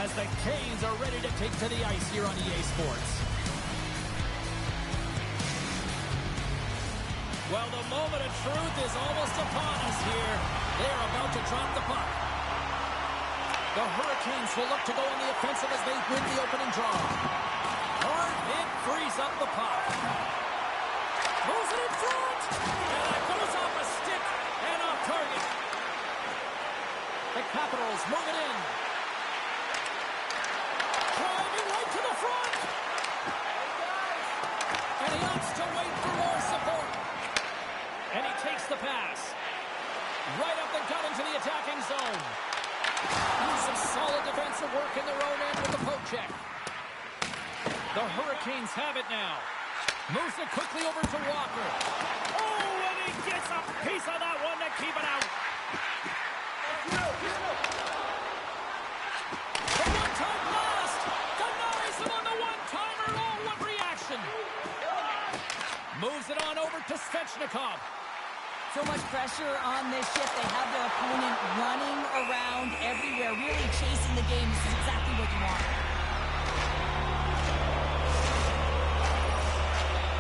as the Canes are ready to take to the ice here on EA Sports. Well, the moment of truth is almost upon us here. They are about to drop the puck. The Hurricanes will look to go on the offensive as they win the opening draw. Hard hit frees up the puck. Moves it in front. And it goes off a stick and off target. The Capitals move it in. Driving right to the front. And he opts to wait for more support. And he takes the pass. Right up the gut into the attacking zone. Some solid defensive work in their own end with the poke check. The Hurricanes have it now. Moves it quickly over to Walker. Oh, and he gets a piece of that one to keep it out. The one-time blast. Denies him on the one-timer. Oh, what reaction. Moves it on over to Svechnikov. So much pressure on this shift. They have their opponent running around everywhere, really chasing the game. This is exactly what you want.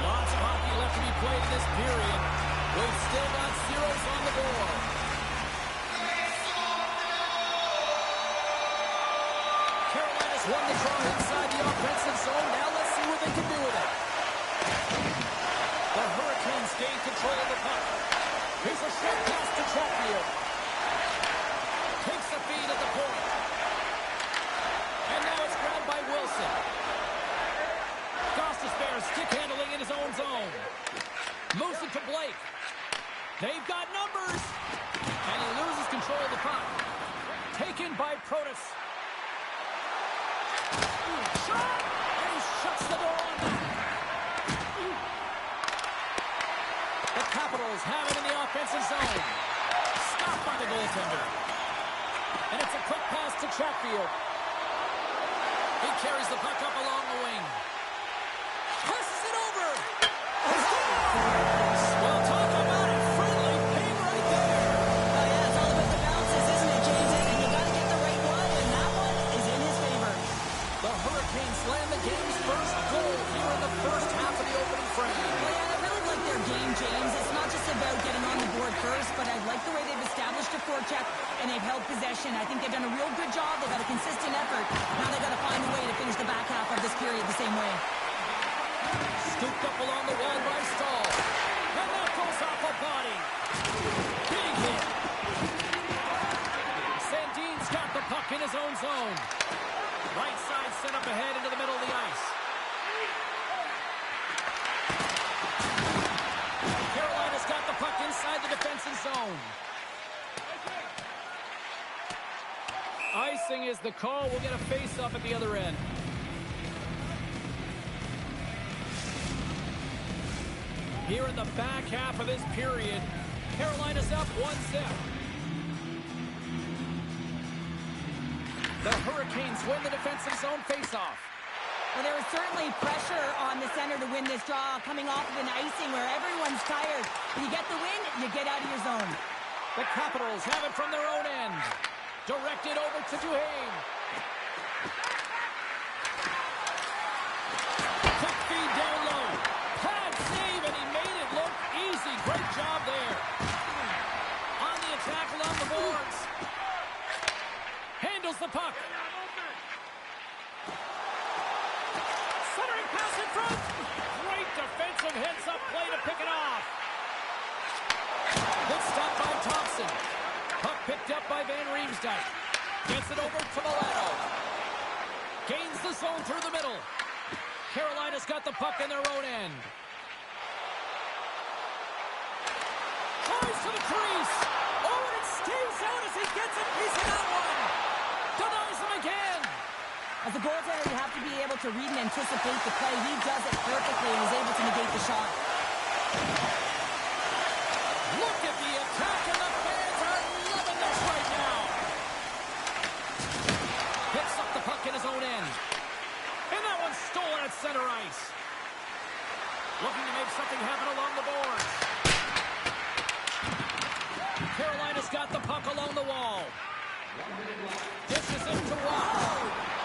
Lots of hockey left to be played in this period. We've still got zeros on the board. Carolina's won the draw inside the offensive zone. Now let's see what they can do with it. The Hurricanes gain control of the puck. Here's a short pass to Chatfield. Takes the feed at the point. And now it's grabbed by Wilson. Gostisbehere stick handling in his own zone. Moves it to Blake. They've got numbers. And he loses control of the puck. Taken by Protas. Shot! And he shuts the door on that. The Capitals have it in the offensive zone. Stopped by the goaltender. And it's a quick pass to Chatfield. He carries the puck up along the wing. Passes it over. Well, talk about a friendly ping right there. Oh, yeah, it's all about the bounces, isn't it, James? And you got to get the right one, and that one is in his favor. The Hurricanes land the game's first goal here in the first half of the opening frame. Well, yeah, I really like their game, James. It's not just about getting on the board first, but I like the way they've established a forecheck and they've held possession. I think they've done a real good job. They've got a consistent effort. Now they've got to find a way to finish the back half of this period the same way. Scooped up along the wall by Stahl. And that goes off a body. Big hit. Sandin's got the puck in his own zone. Right side set up ahead into the middle of the ice. Carolina's got the puck inside the defensive zone. Icing is the call. We'll get a face-off at the other end. Here in the back half of this period, Carolina's up 1-0. The Hurricanes win the defensive zone face-off. Well, there is certainly pressure on the center to win this draw, coming off of an icing where everyone's tired. You get the win, you get out of your zone. The Capitals have it from their own end. Directed over to Duhaime. Quick feed down low. Pad save, and he made it look easy. Great job there. On the attack along the boards. Handles the puck. Centering pass in front. Great defensive heads-up play to pick it off. Good stop by Thompson. Puck picked up by Van Riemsdyk. Gets it over to Milano. Gains the zone through the middle. Carolina's got the puck in their own end. Tries to the crease. Oh, and it stays out as he gets a piece of that one. Denies him again. As a goaltender, you have to be able to read and anticipate the play. He does it perfectly and is able to negate the shot. Look at the attack, and the fans are loving this right now. Picks up the puck in his own end. And that one's stolen at center ice. Looking to make something happen along the boards. Carolina's got the puck along the wall. Dishes it to Walker.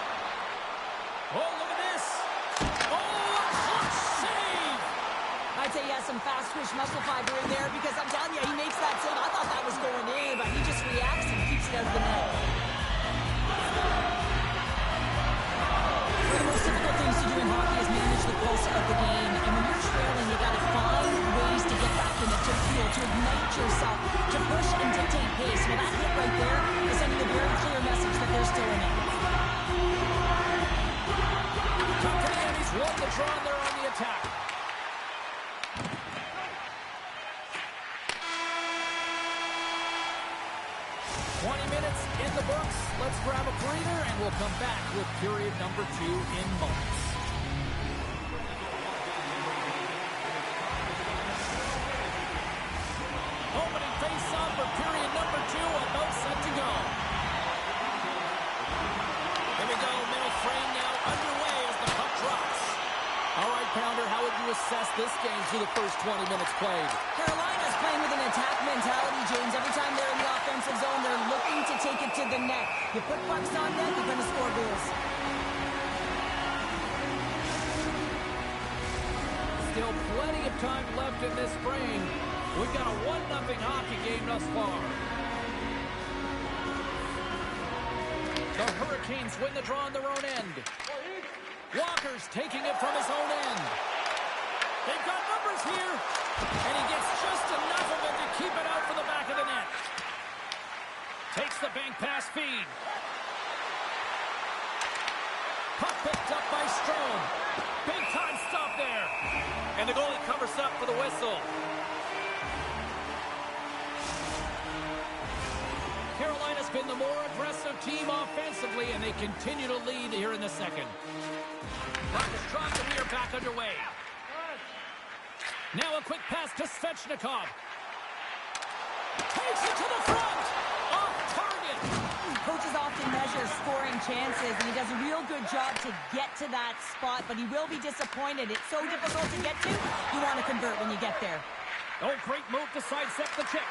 much muscle fiber in there because I'm telling you, he makes that save. I thought that was going in, but he just reacts and keeps it out of the net. One of the most difficult things to do in hockey is manage the pulse of the game. And when you're trailing, you got to find ways to get back in it, to fuel, to ignite yourself, to push and dictate pace. Well, that hit right there is sending a very clear message that they're still in it. He's won the draw and they're on the attack. In the books, let's grab a breather and we'll come back with period number 2 in moments. Opening face-off for period number 2, about set to go. Here we go, middle frame now underway as the puck drops. All right, Pounder, how would you assess this game through the first 20 minutes played? Carolina's playing with an attack mentality, James. Every time they're in the offensive zone, they're looking to take it to the net. You put pucks on net, you're going to score goals. Still plenty of time left in this frame. We've got a 1-0 hockey game thus far. The Hurricanes win the draw on their own end. Walker's taking it from his own end. They've got numbers here. And he gets just enough of it to keep it out for the back of the net. Takes the bank pass feed. Puck picked up by Strome. Big time stop there. And the goalie covers up for the whistle. Carolina's been the more aggressive team offensively, and they continue to lead here in the second. Puck is dropped and we are back underway. Now a quick pass to Svechnikov. Takes it to the front. Off target. Coaches often measure scoring chances, and he does a real good job to get to that spot, but he will be disappointed. It's so difficult to get to, you want to convert when you get there. Oh, great move to sidestep the check.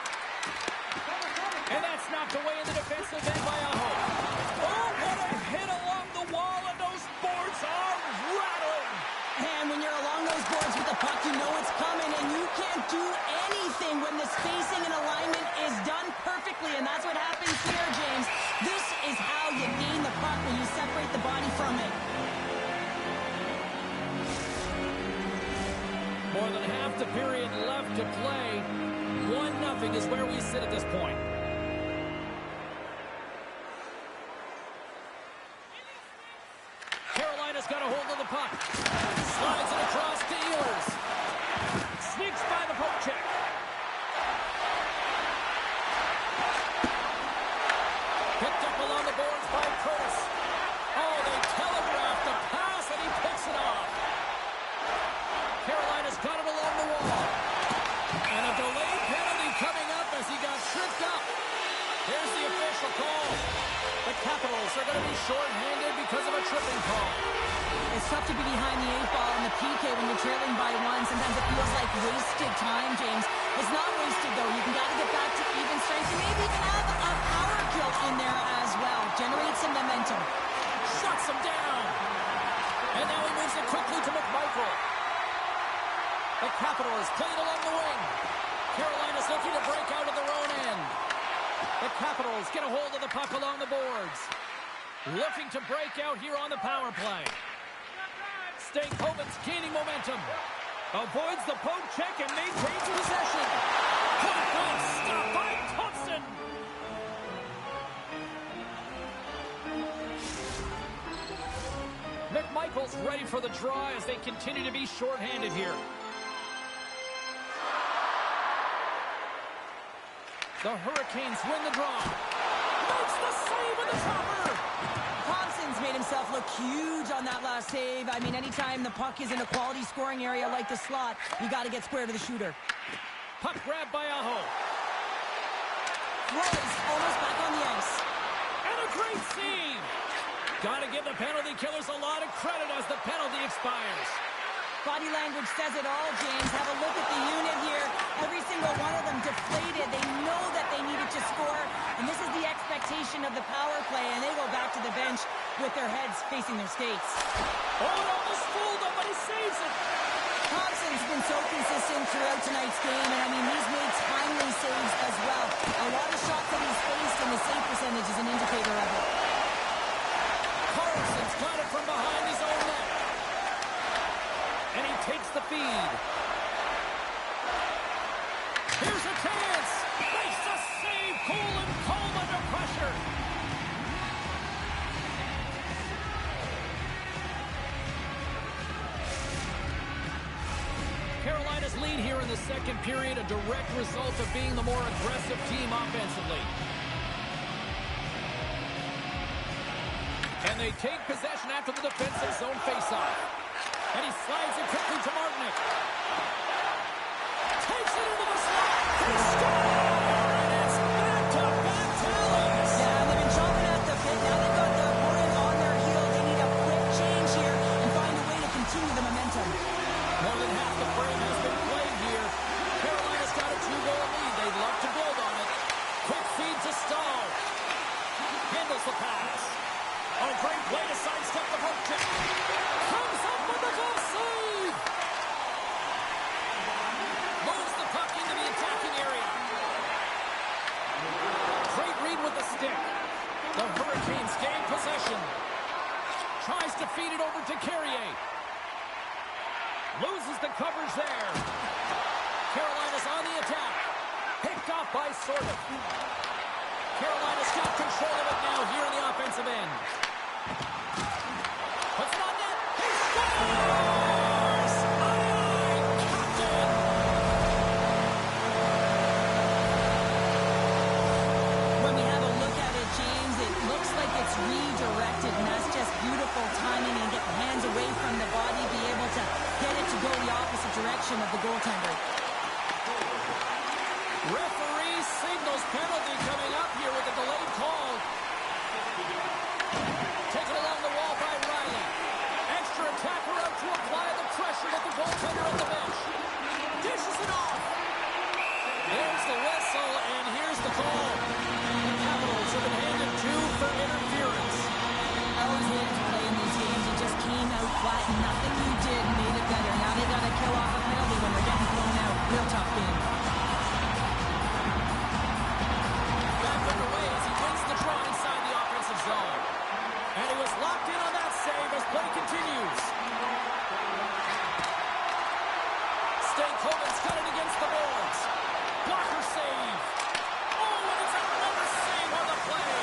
And that's knocked away in the defensive end by Aho. Oh, what a hit along the wall, and those boards are rattling. And when you're along those boards with the puck, you know it's coming, and you can't do anything when the spacing and alignment is done perfectly, and that's what happens here, James. This is how you gain the puck when you separate the body from it. More than half the period left to play. 1-0 is where we sit at this point. Carolina's got a hold of the puck. Slides it across to Ehlers. Sneaks by the poke check. Picked up along the boards by Curtis. Oh, they telegraphed the pass, and he picks it off. Carolina's got it along the wall. And a delayed penalty coming up as he got tripped up. Here's the official call. The Capitals are going to be short-handed because of a tripping call. It's tough to be behind the 8-ball in the PK when you're trailing by 1. Sometimes it feels like wasted time, James. It's not wasted, though. You can got to get back to even strength and maybe even have a power kill in there as well. Generate some momentum. Shuts him down. And now he moves it quickly to McMichael. The Capitals playing along the wing. Carolina's looking to break out of their own end. The Capitals get a hold of the puck along the boards. Looking to break out here on the power play. Stankoven's gaining momentum. Avoids the poke check and maintains possession. Point blank stop by Thompson. McMichael's ready for the draw as they continue to be short-handed here. The Hurricanes win the draw. Makes the save with the topper. Thompson's made himself look huge on that last save. I mean, anytime the puck is in a quality scoring area like the slot, you got to get square to the shooter. Puck grabbed by Aho. Roy's almost back on the ice. And a great save. Got to give the penalty killers a lot of credit as the penalty expires. Body language says it all, James. Have a look at the unit here. Every single one of them deflated. They know that they needed to score, and this is the expectation of the power play, and they go back to the bench with their heads facing their skates. Oh, it almost fooled him, but he saves it. Thompson's been so consistent throughout tonight's game, and I mean, he's made timely saves as well. A lot of shots that he's faced, and the save percentage is an indicator of it. Carlson's got it from behind his own net. And he takes the feed. Here's a chance. Makes a save. Colin Cole under pressure. Carolina's lead here in the second period, a direct result of being the more aggressive team offensively. And they take possession after the defensive zone faceoff. And he slides it quickly to Martinic. Takes it into the slot. He scores! And it's back-to-back tallies. Yeah, they've been chomping at the bit. Now they've got their opponent on their heels. They need a quick change here and find a way to continue the momentum. More than half the frame has been played here. Carolina's got a 2-goal lead. They'd love to build on it. Quick feed to Stahl. Handles the pass. Oh, great play to sidestep the poke check. Comes up with the goal save. Moves the puck into the attacking area. Great read with the stick. The Hurricanes gain possession. Tries to feed it over to Carrier. Loses the coverage there. Carolina's on the attack. Picked off by Sorda. Carolina's got control of it now here in the offensive end. Puts it on net. He scores! Aye, Captain! When we have a look at it, James, it looks like it's redirected, and that's just beautiful timing and get the hands away from the body, be able to get it to go the opposite direction of the goaltender. Referee signals penalty coming up here with a delayed call. Taken along the wall by Riley. Extra attacker out to apply the pressure to the goaltender at the bench. Dishes it off. There's the whistle, and here's the call. The Capitals have been handed 2 for interference. I always hated to play in these games. You just came out flat, and nothing you did made it better. Now they got to kill off a penalty when they're getting thrown out. Real tough game. Back underway as he wins the draw inside the offensive zone. And he was locked in on that save as play continues. Stankoven's got it against the boards. Blocker save. Oh, and it's another save on the play.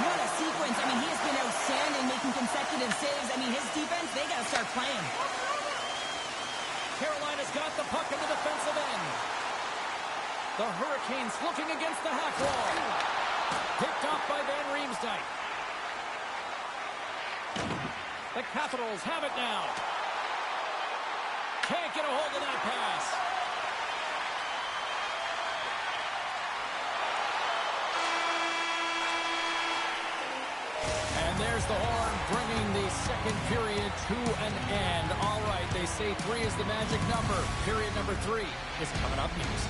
What a sequence. I mean, he has been outstanding making consecutive saves. I mean, his defense, they got to start playing. Carolina's got the puck in the defensive end. The Hurricanes looking against the half wall. Picked off by Van Riemsdyk. The Capitals have it now. Can't get a hold of that pass. And there's the horn bringing the second period to an end. All right, they say 3 is the magic number. Period number 3 is coming up next.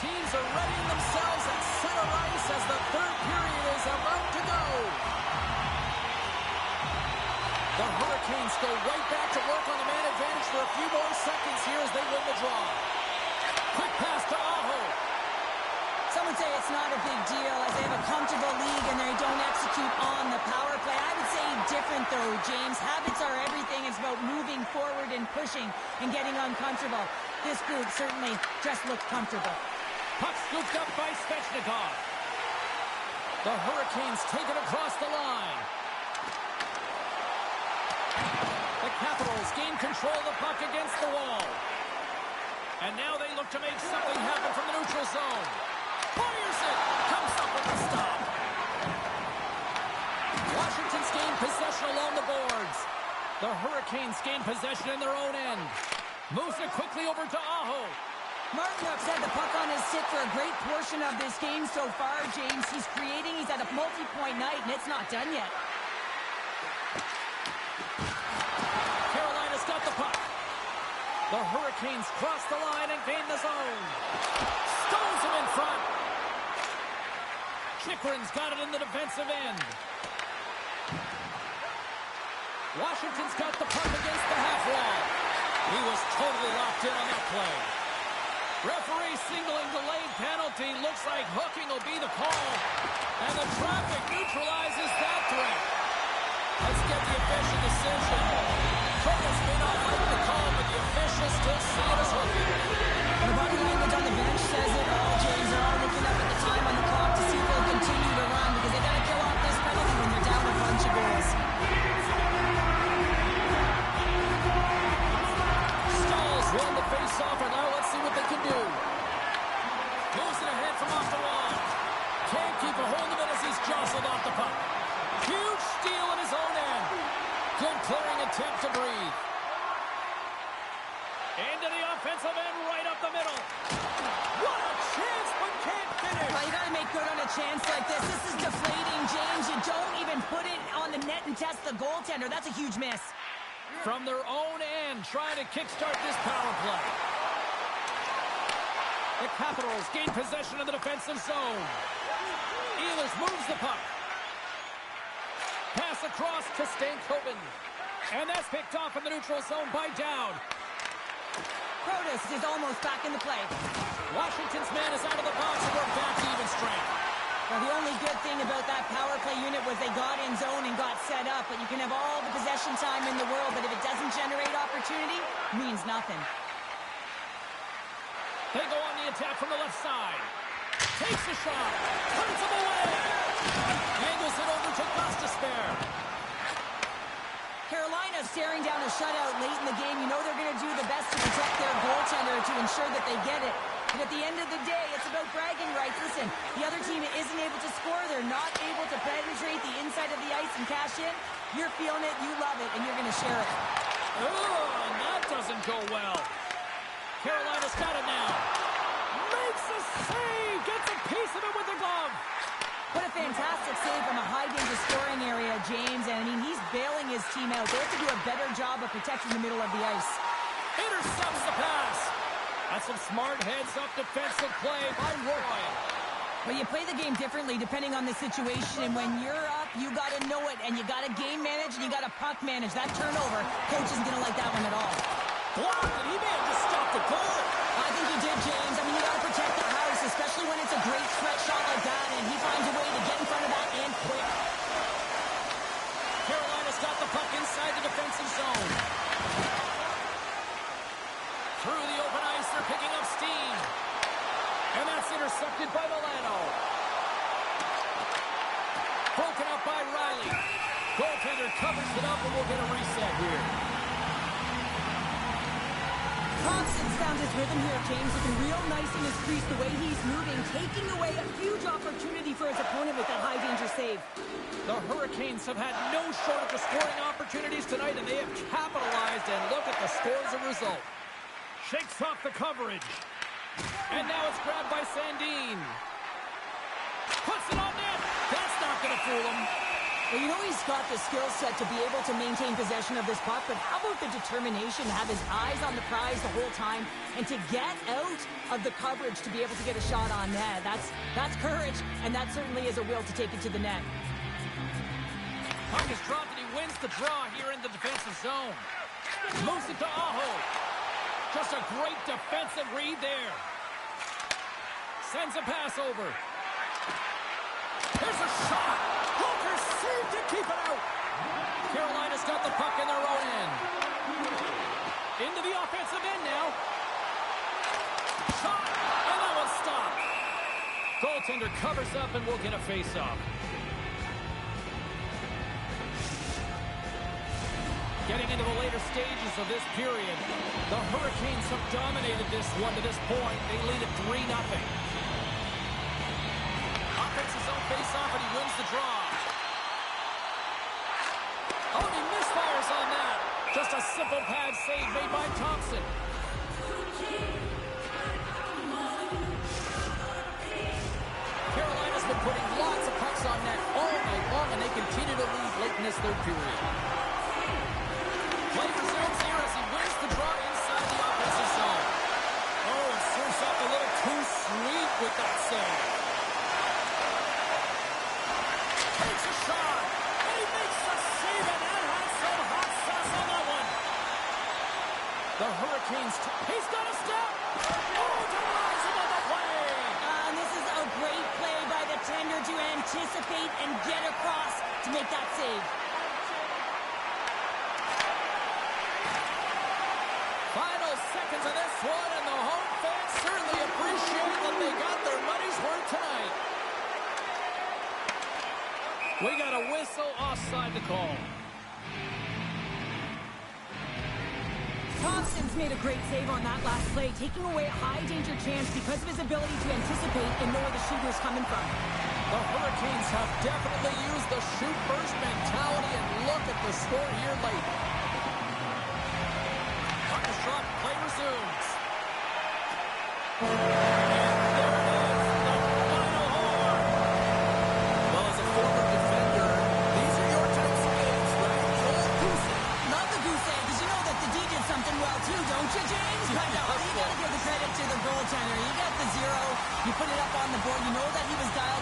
Teams are readying themselves at center ice as the third period is about to go. The Hurricanes go right back to work on the man advantage for a few more seconds here as they win the draw. Quick pass to Aho. Some would say it's not a big deal as they have a comfortable league and they don't execute on the power play. I would say different though, James. Habits are everything. It's about moving forward and pushing and getting uncomfortable. This group certainly just looked comfortable. Puck scooped up by Svechnikov. The Hurricanes take it across the line. The Capitals gain control of the puck against the wall. And now they look to make something happen from the neutral zone. Fires it! Comes up with the stop. Washington's gained possession along the boards. The Hurricanes gain possession in their own end. Moves it quickly over to Aho. Martinook's had the puck on his stick for a great portion of this game so far, James. He's creating, he's at a multi-point night, and it's not done yet. Carolina's got the puck. The Hurricanes cross the line and gain the zone. Stones him in front. Chychrun's got it in the defensive end. Washington's got the puck against the half wall. He was totally locked in on that play. Referee signaling delayed penalty. Looks like hooking will be the call. And the traffic neutralizes that threat. Let's get the official decision. Curtis may not like the call, but the officials still see it as hooking. The body language on the bench says it all, James. They're all looking up at the time on the clock to see if they'll continue to run because they got to kill off this penalty when they're down a bunch of goals. Stalls won the face-off, and now let's see what they can do. Moves it ahead from off the wall. Can't keep a hold of it as he's jostled off the puck. Huge steal in his own end. Good clearing attempt to breathe. Into the offensive end, right up the middle. What a chance, but can't finish. Well, you got to make good on a chance like this. This is deflating, James. You don't even put it on the net and test the goaltender. That's a huge miss. From their own end, trying to kickstart this power play. The Capitals gain possession of the defensive zone. Ehlers moves the puck. Pass across to Stankoven. And that's picked off in the neutral zone by Dowd. Protas is almost back in the play. Washington's man is out of the box and we're back to even strength. Well, the only good thing about that power play unit was they got in zone and got set up. But you can have all the possession time in the world, but if it doesn't generate opportunity, it means nothing. They go on the attack from the left side. Takes a shot. Turns him away. Angles it over to Gostisbehere. Carolina staring down a shutout late in the game. You know they're going to do the best to protect their goaltender to ensure that they get it. But at the end of the day, it's about bragging rights. Listen, the other team isn't able to score. They're not able to penetrate the inside of the ice and cash in. You're feeling it, you love it, and you're going to share it. Oh, and that doesn't go well. Carolina's got it now. Makes a save. Gets a piece of it with the glove. What a fantastic save from a high-danger scoring area, James. And, I mean, he's bailing his team out. They have to do a better job of protecting the middle of the ice. Intercepts the pass. That's some smart heads-up defensive play by Roy. Well, you play the game differently depending on the situation. When you're up, you got to know it, and you got to game manage, and you got to puck manage. That turnover, coach isn't going to like that one at all. Blocked, and he may have just stopped the goal. I think he did, James. I mean, you got to protect the house, especially when it's a great stretch shot like that, and he finds a way to get in front of that and quick. Carolina's got the puck inside the defensive zone. Through the open ice, they're picking up steam. And that's intercepted by Milano. Broken up by Riley. Goaltender covers it up, and we'll get a reset here. Thompson's found his rhythm here, James, looking real nice in his crease, the way he's moving, taking away a huge opportunity for his opponent with that high-danger save. The Hurricanes have had no shortage of scoring opportunities tonight, and they have capitalized, and look at the score as a result. Shakes off the coverage. And now it's grabbed by Sandin. Puts it on net. That's not going to fool him. Well, you know he's got the skill set to be able to maintain possession of this puck, but how about the determination to have his eyes on the prize the whole time and to get out of the coverage to be able to get a shot on net? That's courage, and that certainly is a will to take it to the net. Puck is dropped, and he wins the draw here in the defensive zone. Moves it to Aho. Just a great defensive read there. Sends a pass over. Here's a shot. Hooker saved to keep it out. Carolina's got the puck in their own end. Into the offensive end now. Shot. And that one's stopped. Goaltender covers up, and we'll get a face-off. Getting into the later stages of this period, the Hurricanes have dominated this one to this point. They lead at 3-0. Offense's own face-off, and he wins the draw. Oh, and he misfires on that. Just a simple pad save made by Thompson. Carolina's been putting lots of pucks on net all night long, and they continue to lead late in this third period. Play resumes here as he wins the draw inside the offensive the shot. And he makes the save, and that had some hot sauce on that one. The Hurricanes, he's got a step. Oh, denies him on the play. And this is a great play by the tender to anticipate and get across to make that save. Final seconds of this one, and the home fans certainly appreciate that they got their money's worth tonight. We got a whistle offside to call. Thompson's made a great save on that last play, taking away a high-danger chance because of his ability to anticipate and know where the shooter's coming from. The Hurricanes have definitely used the shoot-first mentality, and look at the score here late. Puck is dropped, play resumes. And there it is, the final horn. Well, as a former defender, these are your types of games, right? The old goose egg. Love the goose egg, because you know that the D did something well too, don't you, James? I know. You got to give the credit to the goaltender. He got the zero. You put it up on the board. You know that he was dialed